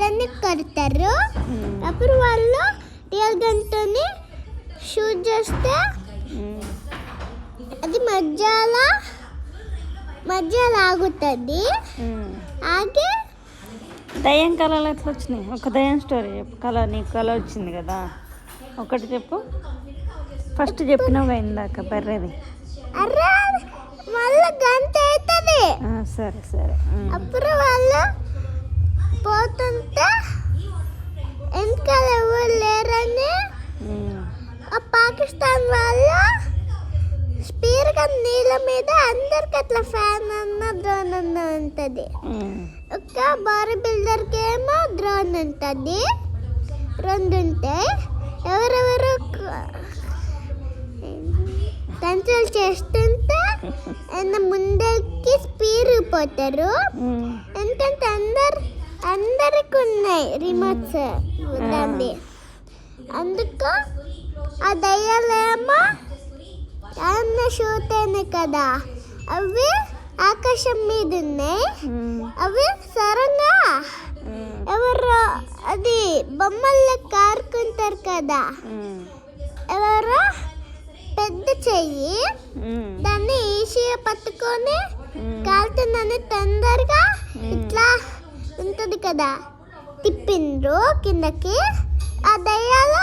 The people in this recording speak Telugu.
వాళ్ళని కడతారు. అప్పుడు వాళ్ళు రియల్ గన్తోని షూట్ చేస్తే అది మధ్యలో ఆగుతుంది. ఆగి దయ్యం కళలు ఎట్లా వచ్చినాయి? ఒక దయ్యం స్టోరీ చెప్పు. నీకు కళ వచ్చింది కదా, ఒకటి చెప్పు. ఫస్ట్ చెప్పినావు ఇందాక బర్రెది. అరే మళ్ళీ గంట అవుతుంది. సరే సరే. అప్పుడు వాళ్ళు పోతుంటే వెనకాల ఎవరు లేరని ఆ పాకిస్తాన్ వాళ్ళు స్పీడ్గా నీళ్ళ మీద అందరికి అట్లా ఫ్యాన్ అన్న డ్రోన్ అన్న ఉంటుంది. ఒక బాడీ బిల్డర్కి ఏమో డ్రోన్ ఉంటుంది. రెండు ఉంటాయి. ఎవరెవరు కంట్రోల్ చేస్తుంటే ముందరికి స్పీడ్ పోతారు. ఎందుకంటే అందరికి ఉన్నాయి రిమోట్స్ దాన్ని. అందుకు ఆ దయ్యాలేమో అన్న షూట్ అయినాయి కదా, అవి ఆకాశం మీద ఉన్నాయి. అవి సరంగా ఎవరు అది బొమ్మల్లో కారుకుంటారు కదా, ఎవరో పెద్ద చెయ్యి దాన్ని ఈజీగా పట్టుకొని కాలుతుందని తొందరగా ఇట్లా ఉంటుంది కదా, తిప్పిండ్రు కిందకి. ఆ దయ్యాలు